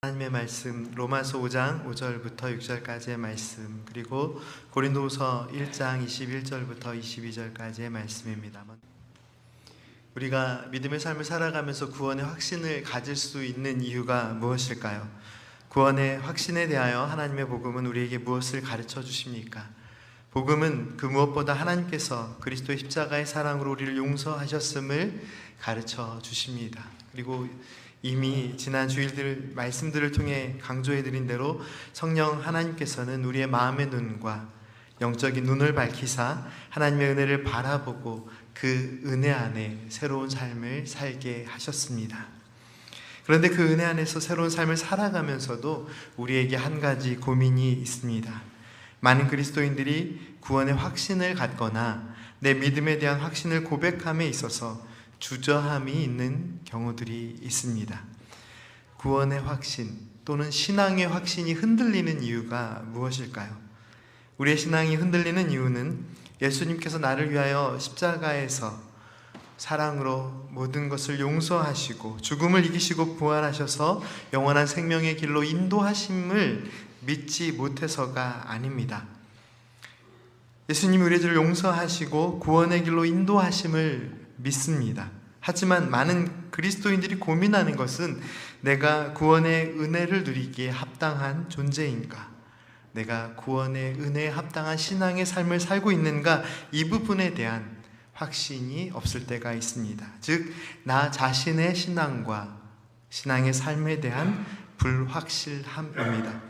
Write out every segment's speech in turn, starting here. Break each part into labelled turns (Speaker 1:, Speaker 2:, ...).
Speaker 1: 하나님의 말씀 로마서 5장 5절부터 6절까지의 말씀, 그리고 고린도후서 1장 21절부터 22절까지의 말씀입니다. 우리가 믿음의 삶을 살아가면서 구원의 확신을 가질 수 있는 이유가 무엇일까요? 구원의 확신에 대하여 하나님의 복음은 우리에게 무엇을 가르쳐 주십니까? 복음은 그 무엇보다 하나님께서 그리스도의 십자가의 사랑으로 우리를 용서하셨음을 가르쳐 주십니다. 그리고 이미 지난 주일들 말씀들을 통해 강조해드린 대로 성령 하나님께서는 우리의 마음의 눈과 영적인 눈을 밝히사 하나님의 은혜를 바라보고 그 은혜 안에 새로운 삶을 살게 하셨습니다. 그런데 그 은혜 안에서 새로운 삶을 살아가면서도 우리에게 한 가지 고민이 있습니다. 많은 그리스도인들이 구원의 확신을 갖거나 내 믿음에 대한 확신을 고백함에 있어서 주저함이 있는 경우들이 있습니다. 구원의 확신 또는 신앙의 확신이 흔들리는 이유가 무엇일까요? 우리의 신앙이 흔들리는 이유는 예수님께서 나를 위하여 십자가에서 사랑으로 모든 것을 용서하시고 죽음을 이기시고 부활하셔서 영원한 생명의 길로 인도하심을 믿지 못해서가 아닙니다. 예수님이 우리들을 용서하시고 구원의 길로 인도하심을 믿습니다. 하지만 많은 그리스도인들이 고민하는 것은 내가 구원의 은혜를 누리기에 합당한 존재인가? 내가 구원의 은혜에 합당한 신앙의 삶을 살고 있는가? 이 부분에 대한 확신이 없을 때가 있습니다. 즉, 나 자신의 신앙과 신앙의 삶에 대한 불확실함입니다.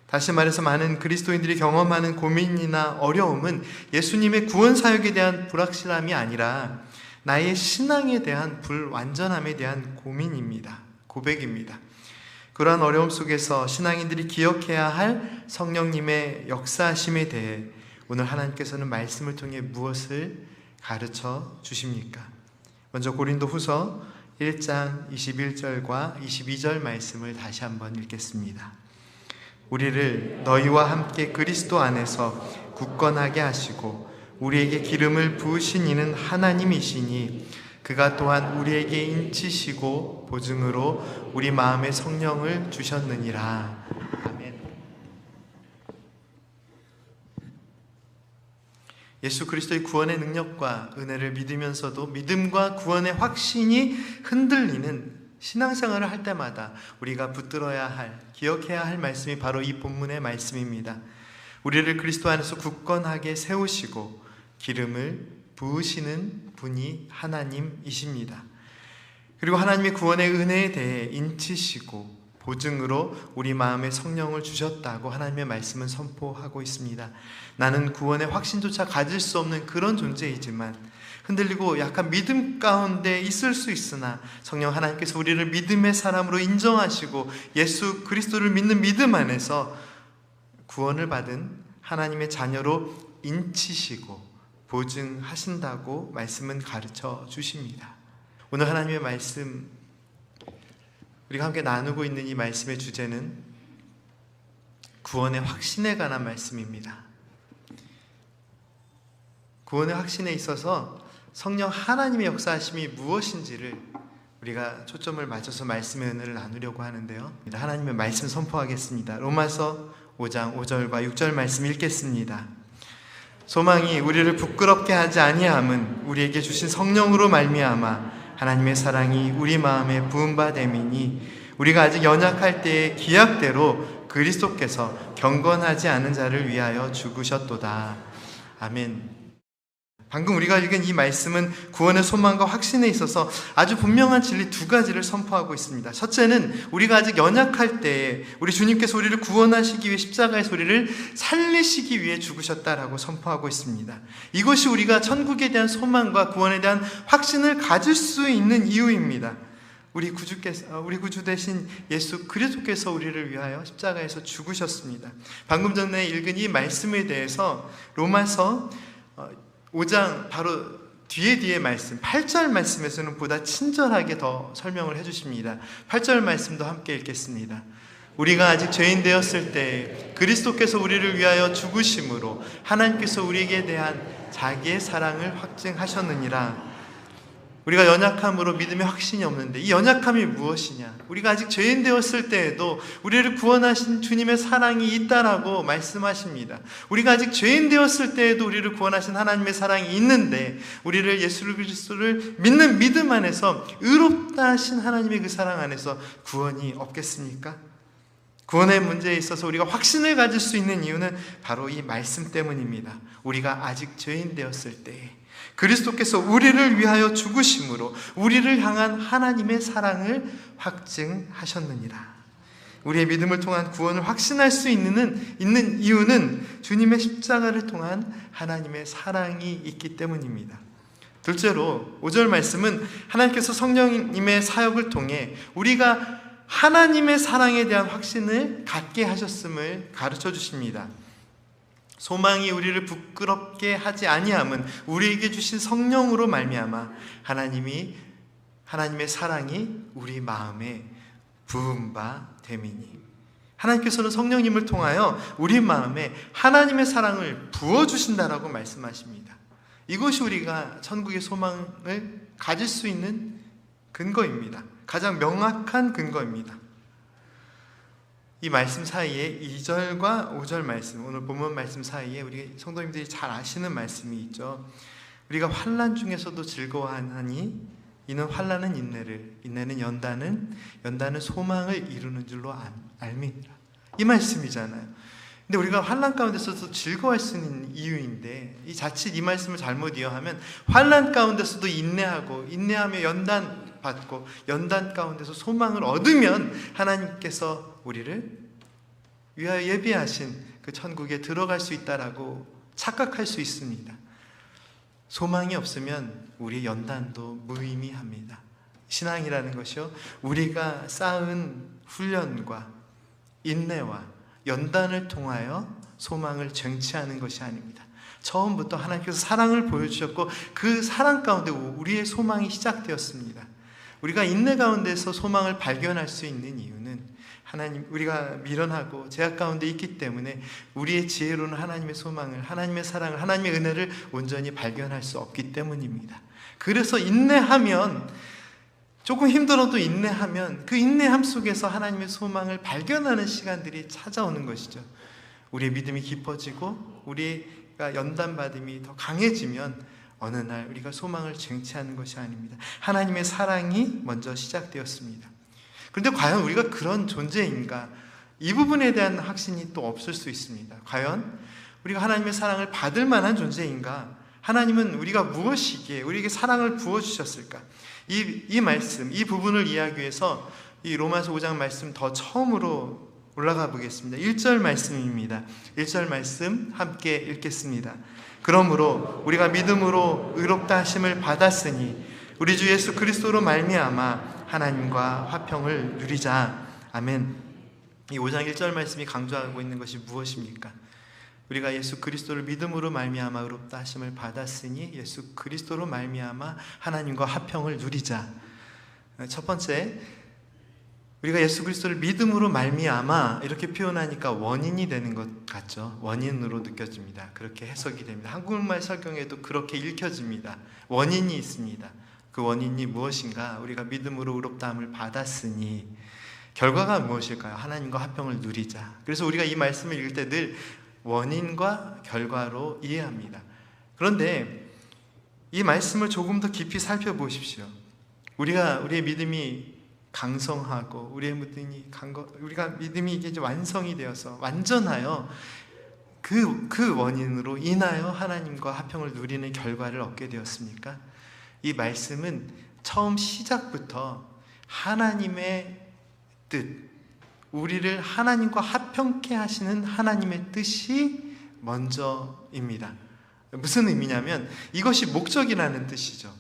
Speaker 1: 다시 말해서 많은 그리스도인들이 경험하는 고민이나 어려움은 예수님의 구원 사역에 대한 불확실함이 아니라 나의 신앙에 대한 불완전함에 대한 고민입니다. 고백입니다. 그러한 어려움 속에서 신앙인들이 기억해야 할 성령님의 역사하심에 대해 오늘 하나님께서는 말씀을 통해 무엇을 가르쳐 주십니까? 먼저 고린도후서 1장 21절과 22절 말씀을 다시 한번 읽겠습니다. 우리를 너희와 함께 그리스도 안에서 굳건하게 하시고 우리에게 기름을 부으신 이는 하나님이시니 그가 또한 우리에게 인치시고 보증으로 우리 마음에 성령을 주셨느니라. 아멘. 예수 그리스도의 구원의 능력과 은혜를 믿으면서도 믿음과 구원의 확신이 흔들리는 신앙생활을 할 때마다 우리가 붙들어야 할, 기억해야 할 말씀이 바로 이 본문의 말씀입니다. 우리를 그리스도 안에서 굳건하게 세우시고 기름을 부으시는 분이 하나님이십니다. 그리고 하나님의 구원의 은혜에 대해 인치시고 보증으로 우리 마음에 성령을 주셨다고 하나님의 말씀은 선포하고 있습니다. 나는 구원의 확신조차 가질 수 없는 그런 존재이지만 흔들리고 약간 믿음 가운데 있을 수 있으나 성령 하나님께서 우리를 믿음의 사람으로 인정하시고 예수 그리스도를 믿는 믿음 안에서 구원을 받은 하나님의 자녀로 인치시고 보증하신다고 말씀은 가르쳐 주십니다. 오늘 하나님의 말씀, 우리가 함께 나누고 있는 이 말씀의 주제는 구원의 확신에 관한 말씀입니다. 구원의 확신에 있어서 성령 하나님의 역사하심이 무엇인지를 우리가 초점을 맞춰서 말씀의 은혜를 나누려고 하는데요. 하나님의 말씀 선포하겠습니다. 로마서 5장 5절과 6절 말씀 읽겠습니다. 소망이 우리를 부끄럽게 하지 아니함은 우리에게 주신 성령으로 말미암아 하나님의 사랑이 우리 마음에 부은 바 됨이니 우리가 아직 연약할 때의 기약대로 그리스도께서 경건하지 않은 자를 위하여 죽으셨도다. 아멘. 방금 우리가 읽은 이 말씀은 구원의 소망과 확신에 있어서 아주 분명한 진리 두 가지를 선포하고 있습니다. 첫째는 우리가 아직 연약할 때에 우리 주님께서 우리를 구원하시기 위해 십자가의 우리를 살리시기 위해 죽으셨다라고 선포하고 있습니다. 이것이 우리가 천국에 대한 소망과 구원에 대한 확신을 가질 수 있는 이유입니다. 우리 구주 대신 예수 그리스도께서 우리를 위하여 십자가에서 죽으셨습니다. 방금 전에 읽은 이 말씀에 대해서 로마서 5장 바로 뒤에 말씀 8절 말씀에서는 보다 친절하게 더 설명을 해주십니다. 8절 말씀도 함께 읽겠습니다. 우리가 아직 죄인 되었을 때 그리스도께서 우리를 위하여 죽으심으로 하나님께서 우리에게 대한 자기의 사랑을 확증하셨느니라. 우리가 연약함으로 믿음의 확신이 없는데 이 연약함이 무엇이냐? 우리가 아직 죄인 되었을 때에도 우리를 구원하신 주님의 사랑이 있다라고 말씀하십니다. 우리가 아직 죄인 되었을 때에도 우리를 구원하신 하나님의 사랑이 있는데 우리를 예수 그리스도를 믿는 믿음 안에서 의롭다 하신 하나님의 그 사랑 안에서 구원이 없겠습니까? 구원의 문제에 있어서 우리가 확신을 가질 수 있는 이유는 바로 이 말씀 때문입니다. 우리가 아직 죄인 되었을 때에 그리스도께서 우리를 위하여 죽으심으로 우리를 향한 하나님의 사랑을 확증하셨느니라. 우리의 믿음을 통한 구원을 확신할 수 있는 이유는 주님의 십자가를 통한 하나님의 사랑이 있기 때문입니다. 둘째로 5절 말씀은 하나님께서 성령님의 사역을 통해 우리가 하나님의 사랑에 대한 확신을 갖게 하셨음을 가르쳐 주십니다. 소망이 우리를 부끄럽게 하지 아니함은 우리에게 주신 성령으로 말미암아 하나님의 사랑이 우리 마음에 부은 바 됨이니, 하나님께서는 성령님을 통하여 우리 마음에 하나님의 사랑을 부어주신다라고 말씀하십니다. 이것이 우리가 천국의 소망을 가질 수 있는 근거입니다. 가장 명확한 근거입니다. 이 말씀 사이에 2절과 5절 말씀, 오늘 본문 말씀 사이에 우리 성도님들이 잘 아시는 말씀이 있죠. 우리가 환난 중에서도 즐거워하나니 이는 환난은 인내를, 인내는 연단은 소망을 이루는 줄로 알미니라. 이 말씀이잖아요. 근데 우리가 환난 가운데서도 즐거워할 수 있는 이유인데, 이 자칫 이 말씀을 잘못 이해하면 환난 가운데서도 인내하며 연단 받고 연단 가운데서 소망을 얻으면 하나님께서 우리를 위하여 예비하신 그 천국에 들어갈 수 있다라고 착각할 수 있습니다. 소망이 없으면 우리의 연단도 무의미합니다. 신앙이라는 것이요, 우리가 쌓은 훈련과 인내와 연단을 통하여 소망을 쟁취하는 것이 아닙니다. 처음부터 하나님께서 사랑을 보여주셨고 그 사랑 가운데 우리의 소망이 시작되었습니다. 우리가 인내 가운데서 소망을 발견할 수 있는 이유는 우리가 미련하고 제약 가운데 있기 때문에 우리의 지혜로는 하나님의 소망을, 하나님의 사랑을, 하나님의 은혜를 온전히 발견할 수 없기 때문입니다. 그래서 인내하면, 조금 힘들어도 인내하면 그 인내함 속에서 하나님의 소망을 발견하는 시간들이 찾아오는 것이죠. 우리의 믿음이 깊어지고 우리가 연단받음이 더 강해지면 어느 날 우리가 소망을 쟁취하는 것이 아닙니다. 하나님의 사랑이 먼저 시작되었습니다. 그런데 과연 우리가 그런 존재인가? 이 부분에 대한 확신이 또 없을 수 있습니다. 과연 우리가 하나님의 사랑을 받을 만한 존재인가? 하나님은 우리가 무엇이기에 우리에게 사랑을 부어주셨을까? 이 말씀, 이 부분을 이해하기 위해서 이 로마서 5장 말씀 더 처음으로 올라가 보겠습니다. 1절 말씀입니다. 1절 말씀 함께 읽겠습니다. 그러므로 우리가 믿음으로 의롭다 하심을 받았으니 우리 주 예수 그리스도로 말미암아 하나님과 화평을 누리자. 아멘. 이 5장 1절 말씀이 강조하고 있는 것이 무엇입니까? 우리가 예수 그리스도를 믿음으로 말미암아 의롭다 하심을 받았으니 예수 그리스도로 말미암아 하나님과 화평을 누리자. 첫 번째, 우리가 예수 그리스도를 믿음으로 말미암아 이렇게 표현하니까 원인이 되는 것 같죠. 원인으로 느껴집니다. 그렇게 해석이 됩니다. 한국말 설경에도 그렇게 읽혀집니다. 원인이 있습니다. 그 원인이 무엇인가? 우리가 믿음으로 의롭다함을 받았으니 결과가 무엇일까요? 하나님과 화평을 누리자. 그래서 우리가 이 말씀을 읽을 때 늘 원인과 결과로 이해합니다. 그런데 이 말씀을 조금 더 깊이 살펴보십시오. 우리의 믿음이 강성하고 우리가 믿음이 이제 완성이 되어서 완전하여 그 원인으로 인하여 하나님과 화평을 누리는 결과를 얻게 되었습니까? 이 말씀은 처음 시작부터 하나님의 뜻, 우리를 하나님과 화평케 하시는 하나님의 뜻이 먼저입니다. 무슨 의미냐면 이것이 목적이라는 뜻이죠.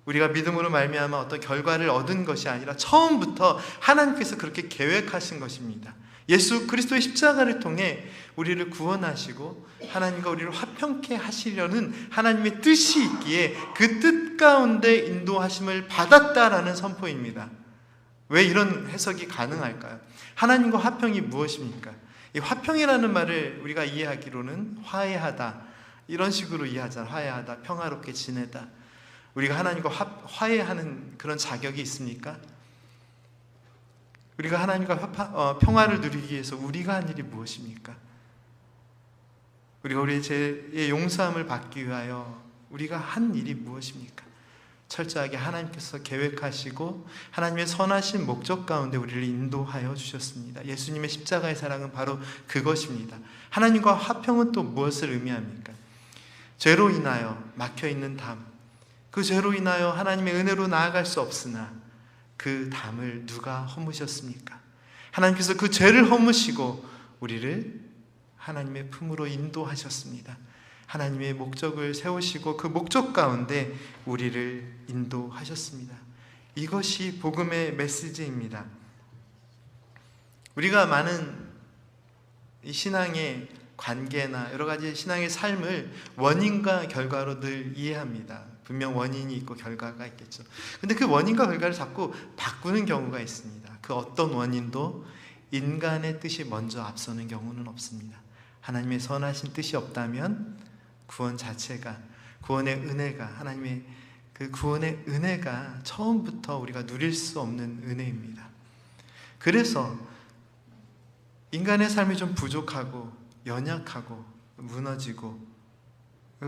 Speaker 1: 우리가 믿음으로 말미암아 어떤 결과를 얻은 것이 아니라 처음부터 하나님께서 그렇게 계획하신 것입니다. 예수 그리스도의 십자가를 통해 우리를 구원하시고 하나님과 우리를 화평케 하시려는 하나님의 뜻이 있기에 그 뜻 가운데 인도하심을 받았다라는 선포입니다. 왜 이런 해석이 가능할까요? 하나님과 화평이 무엇입니까? 이 화평이라는 말을 우리가 이해하기로는 화해하다, 이런 식으로 이해하잖아요. 화해하다, 평화롭게 지내다. 우리가 하나님과 화해하는 그런 자격이 있습니까? 우리가 하나님과 평화를 누리기 위해서 우리가 한 일이 무엇입니까? 우리가 우리의 죄의 용서함을 받기 위하여 우리가 한 일이 무엇입니까? 철저하게 하나님께서 계획하시고 하나님의 선하신 목적 가운데 우리를 인도하여 주셨습니다. 예수님의 십자가의 사랑은 바로 그것입니다. 하나님과 화평은 또 무엇을 의미합니까? 죄로 인하여 막혀있는 담, 그 죄로 인하여 하나님의 은혜로 나아갈 수 없으나 그 담을 누가 허무셨습니까? 하나님께서 그 죄를 허무시고 우리를 하나님의 품으로 인도하셨습니다. 하나님의 목적을 세우시고 그 목적 가운데 우리를 인도하셨습니다. 이것이 복음의 메시지입니다. 우리가 많은 이 신앙의 관계나 여러 가지 신앙의 삶을 원인과 결과로 늘 이해합니다. 분명 원인이 있고 결과가 있겠죠. 근데 그 원인과 결과를 자꾸 바꾸는 경우가 있습니다. 그 어떤 원인도 인간의 뜻이 먼저 앞서는 경우는 없습니다. 하나님의 선하신 뜻이 없다면 구원 자체가, 구원의 은혜가, 하나님의 그 구원의 은혜가 처음부터 우리가 누릴 수 없는 은혜입니다. 그래서 인간의 삶이 좀 부족하고 연약하고 무너지고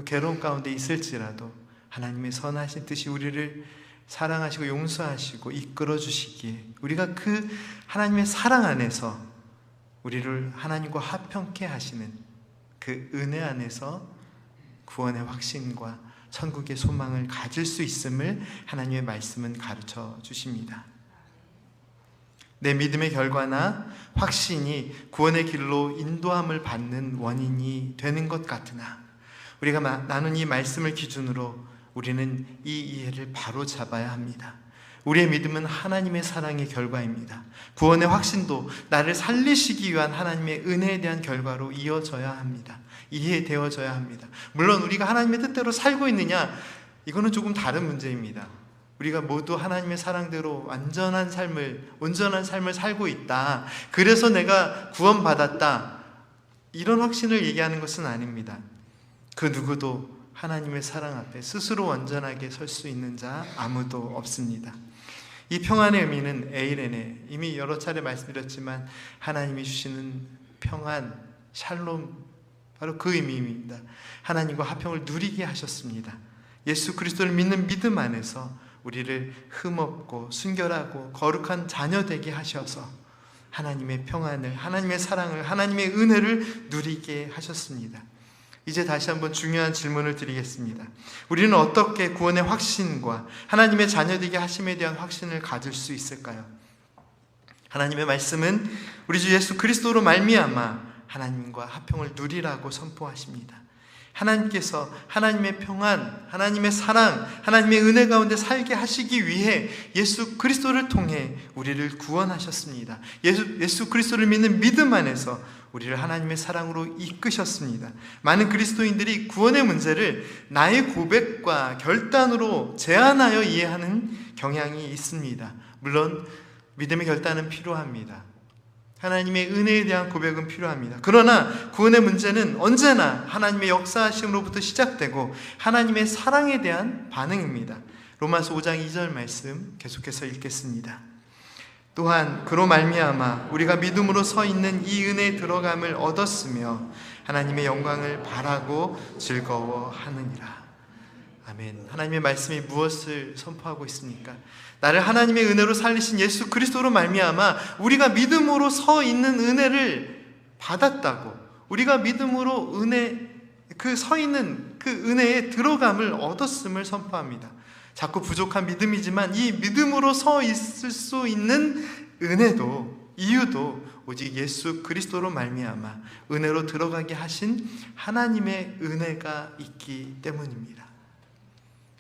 Speaker 1: 괴로움 가운데 있을지라도 하나님의 선하신 뜻이 우리를 사랑하시고 용서하시고 이끌어 주시기에 우리가 그 하나님의 사랑 안에서 우리를 하나님과 화평케 하시는 그 은혜 안에서 구원의 확신과 천국의 소망을 가질 수 있음을 하나님의 말씀은 가르쳐 주십니다. 내 믿음의 결과나 확신이 구원의 길로 인도함을 받는 원인이 되는 것 같으나 우리가 나눈 이 말씀을 기준으로 우리는 이 이해를 바로 잡아야 합니다. 우리의 믿음은 하나님의 사랑의 결과입니다. 구원의 확신도 나를 살리시기 위한 하나님의 은혜에 대한 결과로 이어져야 합니다. 이해되어져야 합니다. 물론 우리가 하나님의 뜻대로 살고 있느냐, 이거는 조금 다른 문제입니다. 우리가 모두 하나님의 사랑대로 온전한 삶을 살고 있다, 그래서 내가 구원받았다, 이런 확신을 얘기하는 것은 아닙니다. 그 누구도 하나님의 사랑 앞에 스스로 완전하게 설 수 있는 자 아무도 없습니다. 이 평안의 의미는 에이레네, 이미 여러 차례 말씀드렸지만 하나님이 주시는 평안, 샬롬, 바로 그 의미입니다. 하나님과 화평을 누리게 하셨습니다. 예수 그리스도를 믿는 믿음 안에서 우리를 흠없고 순결하고 거룩한 자녀 되게 하셔서 하나님의 평안을, 하나님의 사랑을, 하나님의 은혜를 누리게 하셨습니다. 이제 다시 한번 중요한 질문을 드리겠습니다. 우리는 어떻게 구원의 확신과 하나님의 자녀되게 하심에 대한 확신을 가질 수 있을까요? 하나님의 말씀은 우리 주 예수 그리스도로 말미암아 하나님과 화평을 누리라고 선포하십니다. 하나님께서 하나님의 평안, 하나님의 사랑, 하나님의 은혜 가운데 살게 하시기 위해 예수 그리스도를 통해 우리를 구원하셨습니다. 예수 그리스도를 믿는 믿음 안에서 우리를 하나님의 사랑으로 이끄셨습니다. 많은 그리스도인들이 구원의 문제를 나의 고백과 결단으로 제한하여 이해하는 경향이 있습니다. 물론 믿음의 결단은 필요합니다. 하나님의 은혜에 대한 고백은 필요합니다. 그러나 구원의 문제는 언제나 하나님의 역사하심으로부터 시작되고 하나님의 사랑에 대한 반응입니다. 로마서 5장 2절 말씀 계속해서 읽겠습니다. 또한 그로 말미암아 우리가 믿음으로 서 있는 이 은혜에 들어감을 얻었으며 하나님의 영광을 바라고 즐거워하느니라. 아멘. 하나님의 말씀이 무엇을 선포하고 있습니까? 나를 하나님의 은혜로 살리신 예수 그리스도로 말미암아 우리가 믿음으로 서 있는 은혜를 받았다고, 우리가 믿음으로 서 있는 그 은혜에 들어감을 얻었음을 선포합니다. 자꾸 부족한 믿음이지만 이 믿음으로 서 있을 수 있는 은혜도, 이유도 오직 예수 그리스도로 말미암아 은혜로 들어가게 하신 하나님의 은혜가 있기 때문입니다.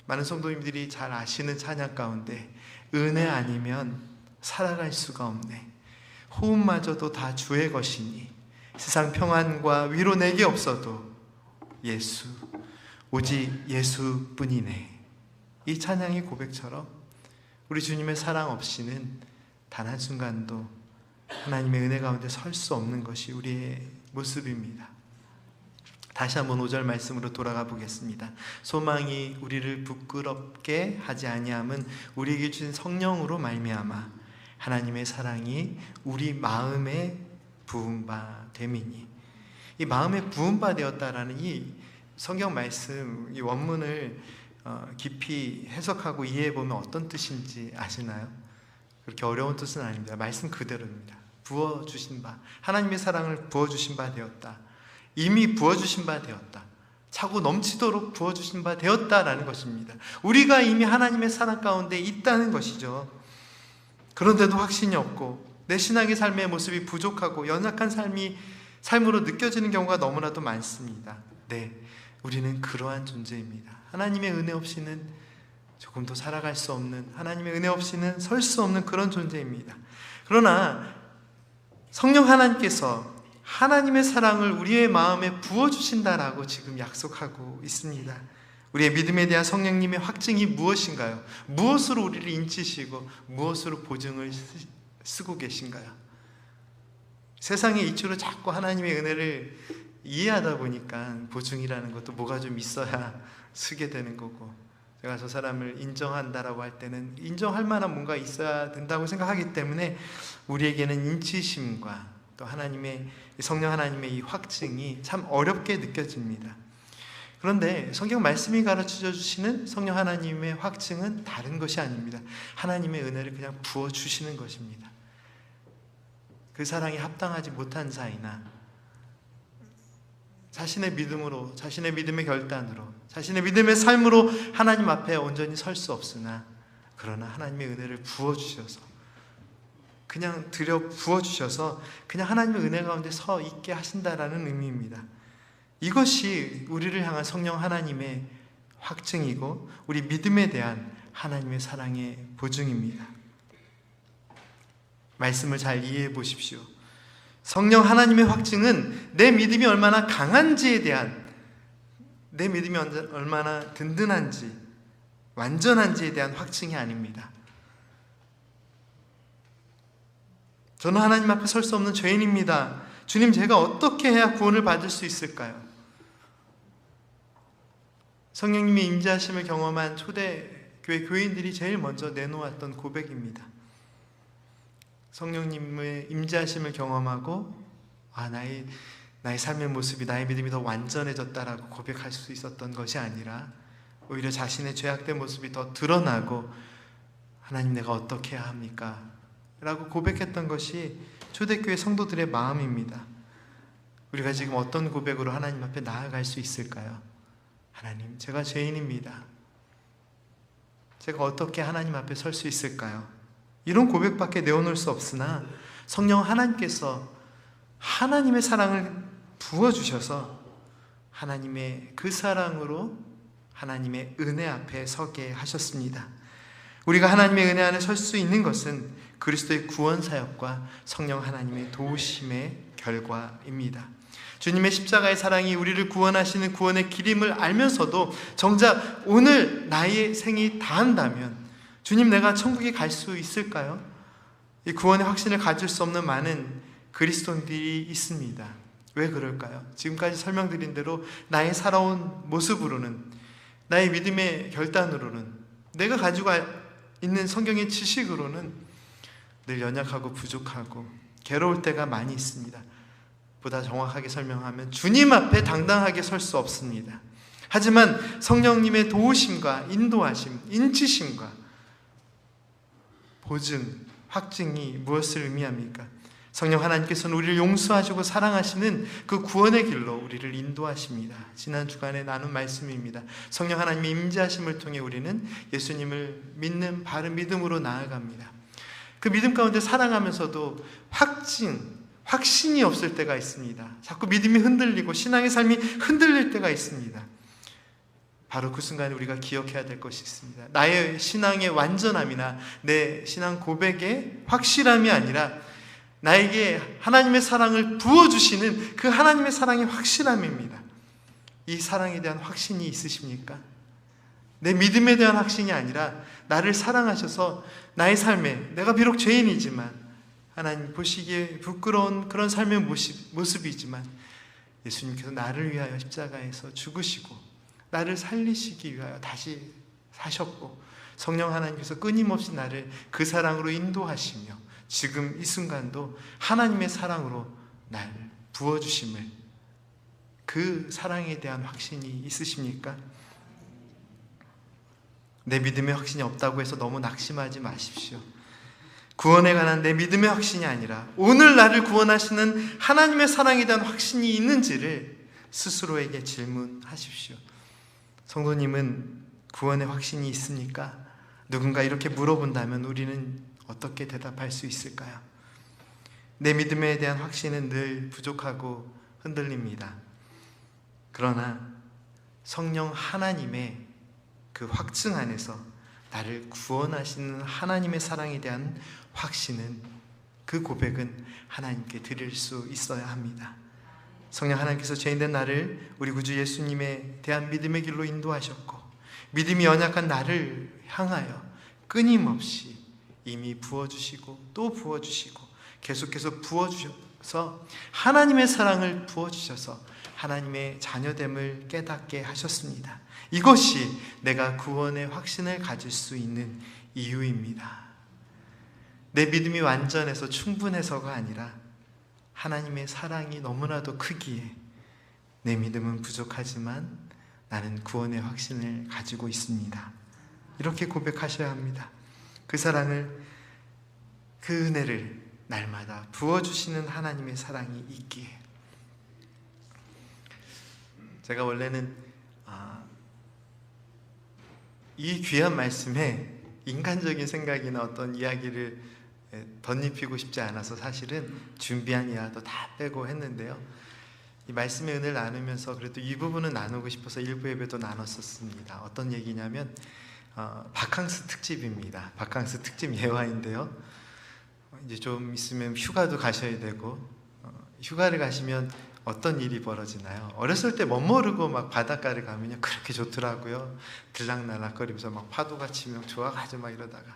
Speaker 1: 많은 성도님들이 잘 아시는 찬양 가운데 은혜 아니면 살아갈 수가 없네, 호흡마저도 다 주의 것이니 세상 평안과 위로 내게 없어도 예수, 오직 예수뿐이네, 이 찬양의 고백처럼 우리 주님의 사랑 없이는 단 한순간도 하나님의 은혜 가운데 설 수 없는 것이 우리의 모습입니다. 다시 한번 5절 말씀으로 돌아가 보겠습니다. 소망이 우리를 부끄럽게 하지 아니함은 우리에게 주신 성령으로 말미암아 하나님의 사랑이 우리 마음에 부은 바 됨이니. 이 마음에 부은 바 되었다라는 이 성경 말씀, 이 원문을 깊이 해석하고 이해해 보면 어떤 뜻인지 아시나요? 그렇게 어려운 뜻은 아닙니다. 말씀 그대로입니다. 부어주신 바, 하나님의 사랑을 부어주신 바 되었다. 이미 부어주신 바 되었다. 차고 넘치도록 부어주신 바 되었다라는 것입니다. 우리가 이미 하나님의 사랑 가운데 있다는 것이죠. 그런데도 확신이 없고 내 신앙의 삶의 모습이 부족하고 연약한 삶으로 느껴지는 경우가 너무나도 많습니다. 네, 우리는 그러한 존재입니다. 하나님의 은혜 없이는 조금도 살아갈 수 없는, 하나님의 은혜 없이는 설 수 없는 그런 존재입니다. 그러나 성령 하나님께서 하나님의 사랑을 우리의 마음에 부어주신다라고 지금 약속하고 있습니다. 우리의 믿음에 대한 성령님의 확증이 무엇인가요? 무엇으로 우리를 인치시고 무엇으로 보증을 쓰고 계신가요? 세상의 이치로 자꾸 하나님의 은혜를 이해하다 보니까 보증이라는 것도 뭐가 좀 있어야 쓰게 되는 거고, 제가 저 사람을 인정한다라고 할 때는 인정할 만한 뭔가 있어야 된다고 생각하기 때문에 우리에게는 인치심과 또 하나님의 성령 하나님의 이 확증이 참 어렵게 느껴집니다. 그런데 성경 말씀이 가르쳐 주시는 성령 하나님의 확증은 다른 것이 아닙니다. 하나님의 은혜를 그냥 부어주시는 것입니다. 그 사랑에 합당하지 못한 자이나 자신의 믿음으로, 자신의 믿음의 결단으로, 자신의 믿음의 삶으로 하나님 앞에 온전히 설 수 없으나, 그러나 하나님의 은혜를 부어주셔서, 그냥 부어주셔서 그냥 하나님의 은혜 가운데 서 있게 하신다라는 의미입니다. 이것이 우리를 향한 성령 하나님의 확증이고 우리 믿음에 대한 하나님의 사랑의 보증입니다. 말씀을 잘 이해해 보십시오. 성령 하나님의 확증은 내 믿음이 얼마나 강한지에 대한, 내 믿음이 얼마나 든든한지, 완전한지에 대한 확증이 아닙니다. 저는 하나님 앞에 설 수 없는 죄인입니다. 주님, 제가 어떻게 해야 구원을 받을 수 있을까요? 성령님의 임재하심을 경험한 초대교회 교인들이 제일 먼저 내놓았던 고백입니다. 성령님의 임재하심을 경험하고 나의 삶의 모습이, 나의 믿음이 더 완전해졌다라고 고백할 수 있었던 것이 아니라 오히려 자신의 죄악된 모습이 더 드러나고 하나님, 내가 어떻게 해야 합니까? 라고 고백했던 것이 초대교회 성도들의 마음입니다. 우리가 지금 어떤 고백으로 하나님 앞에 나아갈 수 있을까요? 하나님, 제가 죄인입니다. 제가 어떻게 하나님 앞에 설 수 있을까요? 이런 고백밖에 내어놓을 수 없으나 성령 하나님께서 하나님의 사랑을 부어주셔서 하나님의 그 사랑으로 하나님의 은혜 앞에 서게 하셨습니다. 우리가 하나님의 은혜 안에 설 수 있는 것은 그리스도의 구원 사역과 성령 하나님의 도우심의 결과입니다. 주님의 십자가의 사랑이 우리를 구원하시는 구원의 길임을 알면서도 정작 오늘 나의 생이 다한다면 주님, 내가 천국에 갈 수 있을까요? 이 구원의 확신을 가질 수 없는 많은 그리스도인들이 있습니다. 왜 그럴까요? 지금까지 설명드린 대로 나의 살아온 모습으로는, 나의 믿음의 결단으로는, 내가 가지고 있는 성경의 지식으로는 늘 연약하고 부족하고 괴로울 때가 많이 있습니다. 보다 정확하게 설명하면 주님 앞에 당당하게 설 수 없습니다. 하지만 성령님의 도우심과 인도하심, 인치심과 보증, 확증이 무엇을 의미합니까? 성령 하나님께서는 우리를 용서하시고 사랑하시는 그 구원의 길로 우리를 인도하십니다. 지난 주간에 나눈 말씀입니다. 성령 하나님의 임재하심을 통해 우리는 예수님을 믿는 바른 믿음으로 나아갑니다. 그 믿음 가운데 사랑하면서도 확신이 없을 때가 있습니다. 자꾸 믿음이 흔들리고 신앙의 삶이 흔들릴 때가 있습니다. 바로 그 순간에 우리가 기억해야 될 것이 있습니다. 나의 신앙의 완전함이나 내 신앙 고백의 확실함이 아니라 나에게 하나님의 사랑을 부어주시는 그 하나님의 사랑의 확실함입니다. 이 사랑에 대한 확신이 있으십니까? 내 믿음에 대한 확신이 아니라 나를 사랑하셔서 나의 삶에, 내가 비록 죄인이지만 하나님 보시기에 부끄러운 그런 삶의 모습이지만 예수님께서 나를 위하여 십자가에서 죽으시고 나를 살리시기 위하여 다시 사셨고, 성령 하나님께서 끊임없이 나를 그 사랑으로 인도하시며 지금 이 순간도 하나님의 사랑으로 날 부어주심을, 그 사랑에 대한 확신이 있으십니까? 내 믿음의 확신이 없다고 해서 너무 낙심하지 마십시오. 구원에 관한 내 믿음의 확신이 아니라 오늘 나를 구원하시는 하나님의 사랑에 대한 확신이 있는지를 스스로에게 질문하십시오. 성도님은 구원의 확신이 있습니까? 누군가 이렇게 물어본다면 우리는 어떻게 대답할 수 있을까요? 내 믿음에 대한 확신은 늘 부족하고 흔들립니다. 그러나 성령 하나님의 그 확증 안에서 나를 구원하시는 하나님의 사랑에 대한 확신은, 그 고백은 하나님께 드릴 수 있어야 합니다. 성령 하나님께서 죄인된 나를 우리 구주 예수님에 대한 믿음의 길로 인도하셨고, 믿음이 연약한 나를 향하여 끊임없이 이미 부어주시고 또 부어주시고 계속해서 부어주셔서 하나님의 사랑을 부어주셔서 하나님의 자녀됨을 깨닫게 하셨습니다. 이것이 내가 구원의 확신을 가질 수 있는 이유입니다. 내 믿음이 완전해서 충분해서가 아니라 하나님의 사랑이 너무나도 크기에 내 믿음은 부족하지만 나는 구원의 확신을 가지고 있습니다. 이렇게 고백하셔야 합니다. 그 사랑을, 그 은혜를 날마다 부어주시는 하나님의 사랑이 있기에. 제가 원래는 이 귀한 말씀에 인간적인 생각이나 어떤 이야기를 덧입히고 싶지 않아서 사실은 준비한 이야기도 다 빼고 했는데요, 이 말씀의 은혜를 나누면서 그래도 이 부분은 나누고 싶어서 일부 예배도 나눴었습니다. 어떤 얘기냐면 바캉스 특집입니다. 바캉스 특집 예화인데요, 이제 좀 있으면 휴가도 가셔야 되고, 휴가를 가시면 어떤 일이 벌어지나요? 어렸을 때 멋모르고 막 바닷가를 가면요 그렇게 좋더라고요. 들락날락거리면서 막 파도가 치면 좋아가지고 막 이러다가,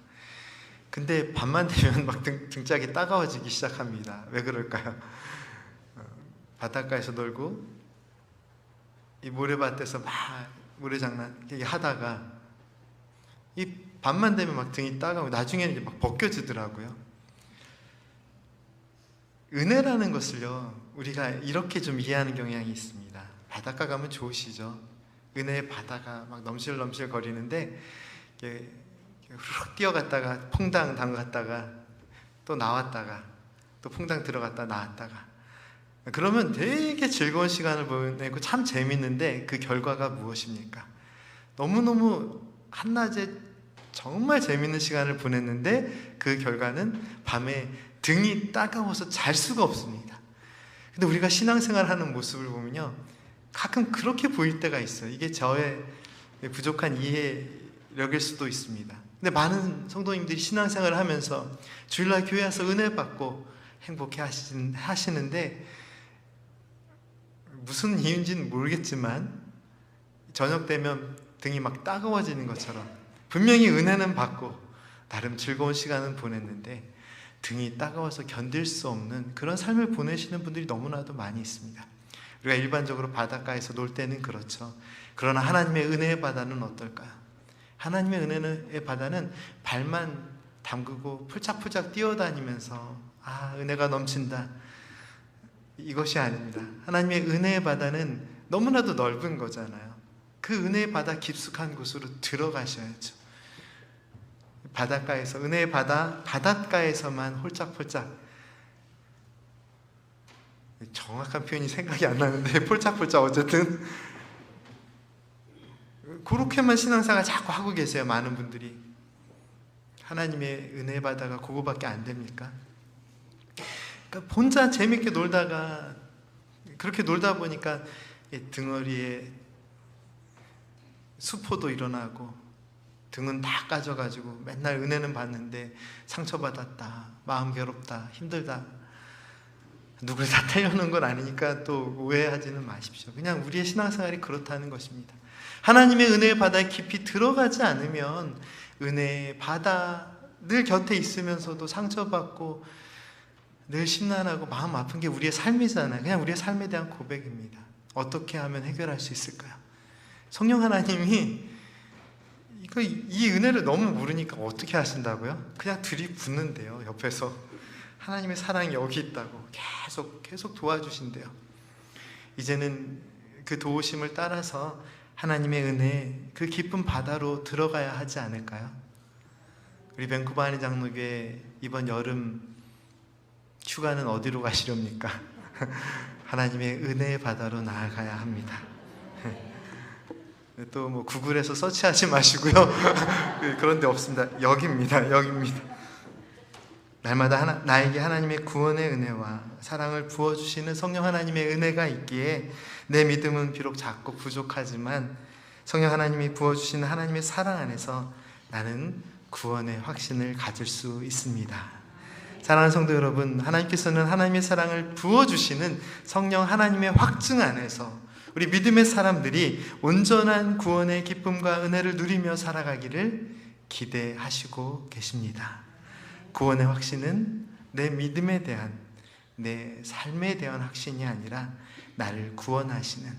Speaker 1: 근데 밤만 되면 막 등짝이 따가워지기 시작합니다. 왜 그럴까요? 바닷가에서 놀고 이 모래밭에서 막 모래장난 하다가 이 밤만 되면 막 등이 따가워 나중에는 이제 막 벗겨지더라고요. 은혜라는 것을요 우리가 이렇게 좀 이해하는 경향이 있습니다. 바닷가 가면 좋으시죠? 은혜의 바다가 막 넘실넘실 거리는데 훅 뛰어갔다가 퐁당 담갔다가 또 나왔다가 또 퐁당 들어갔다 나왔다가, 그러면 되게 즐거운 시간을 보내고 참 재밌는데 그 결과가 무엇입니까? 너무너무 한낮에 정말 재밌는 시간을 보냈는데 그 결과는 밤에 등이 따가워서 잘 수가 없습니다. 근데 우리가 신앙생활 하는 모습을 보면요 가끔 그렇게 보일 때가 있어요. 이게 저의 부족한 이해력일 수도 있습니다. 근데 많은 성도님들이 신앙생활을 하면서 주일날 교회 와서 은혜 받고 행복해 하시는데, 무슨 이유인지는 모르겠지만 저녁 되면 등이 막 따가워지는 것처럼 분명히 은혜는 받고 나름 즐거운 시간은 보냈는데 등이 따가워서 견딜 수 없는 그런 삶을 보내시는 분들이 너무나도 많이 있습니다. 우리가 일반적으로 바닷가에서 놀 때는 그렇죠. 그러나 하나님의 은혜의 바다는 어떨까요? 하나님의 은혜의 바다는 발만 담그고 풀짝풀짝 뛰어다니면서 은혜가 넘친다, 이것이 아닙니다. 하나님의 은혜의 바다는 너무나도 넓은 거잖아요. 그 은혜의 바다 깊숙한 곳으로 들어가셔야죠. 바닷가에서, 은혜의 바닷가에서만 홀짝폴짝, 정확한 표현이 생각이 안 나는데 폴짝폴짝 어쨌든 그렇게만 신앙생활 자꾸 하고 계세요. 많은 분들이. 하나님의 은혜의 바다가 그거밖에 안 됩니까? 그러니까 혼자 재밌게 놀다가, 그렇게 놀다 보니까 등허리에 수포도 일어나고 등은 다 까져가지고 맨날 은혜는 받는데 상처받았다, 마음 괴롭다, 힘들다, 누굴 다 탓하려는 건 아니니까 또 오해하지는 마십시오. 그냥 우리의 신앙생활이 그렇다는 것입니다. 하나님의 은혜의 바다에 깊이 들어가지 않으면 은혜의 바다 늘 곁에 있으면서도 상처받고 늘 심란하고 마음 아픈 게 우리의 삶이잖아요. 그냥 우리의 삶에 대한 고백입니다. 어떻게 하면 해결할 수 있을까요? 성령 하나님이 이 은혜를 너무 모르니까 어떻게 하신다고요? 그냥 들이붓는데요. 옆에서 하나님의 사랑이 여기 있다고 계속 도와주신대요. 이제는 그 도우심을 따라서 하나님의 은혜, 그 깊은 바다로 들어가야 하지 않을까요? 우리 밴쿠버 한인 장로교회 이번 여름 휴가는 어디로 가시렵니까? 하나님의 은혜의 바다로 나아가야 합니다. 또 뭐 구글에서 서치하지 마시고요. 그런 데 없습니다. 여기입니다. 여기입니다. 날마다 나에게 하나님의 구원의 은혜와 사랑을 부어주시는 성령 하나님의 은혜가 있기에 내 믿음은 비록 작고 부족하지만 성령 하나님이 부어주시는 하나님의 사랑 안에서 나는 구원의 확신을 가질 수 있습니다. 사랑하는 성도 여러분, 하나님께서는 하나님의 사랑을 부어주시는 성령 하나님의 확증 안에서 우리 믿음의 사람들이 온전한 구원의 기쁨과 은혜를 누리며 살아가기를 기대하시고 계십니다. 구원의 확신은 내 믿음에 대한, 내 삶에 대한 확신이 아니라 나를 구원하시는,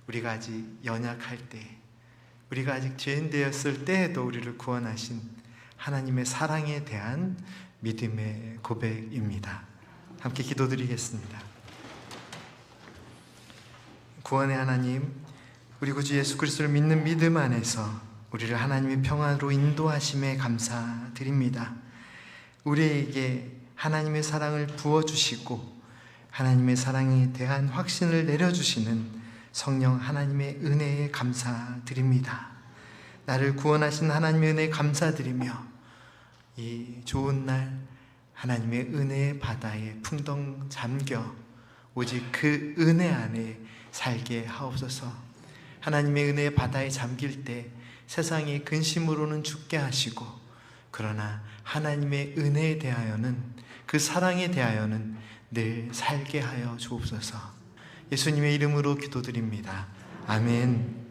Speaker 1: 우리가 아직 연약할 때, 우리가 아직 죄인 되었을 때에도 우리를 구원하신 하나님의 사랑에 대한 믿음의 고백입니다. 함께 기도드리겠습니다. 구원의 하나님, 우리 구주 예수 그리스도를 믿는 믿음 안에서 우리를 하나님의 평안으로 인도하심에 감사드립니다. 우리에게 하나님의 사랑을 부어주시고 하나님의 사랑에 대한 확신을 내려주시는 성령 하나님의 은혜에 감사드립니다. 나를 구원하신 하나님의 은혜에 감사드리며 이 좋은 날 하나님의 은혜의 바다에 풍덩 잠겨 오직 그 은혜 안에 살게 하옵소서. 하나님의 은혜의 바다에 잠길 때 세상의 근심으로는 죽게 하시고 그러나 하나님의 은혜에 대하여는, 그 사랑에 대하여는 늘 살게 하여 주옵소서. 예수님의 이름으로 기도드립니다. 아멘.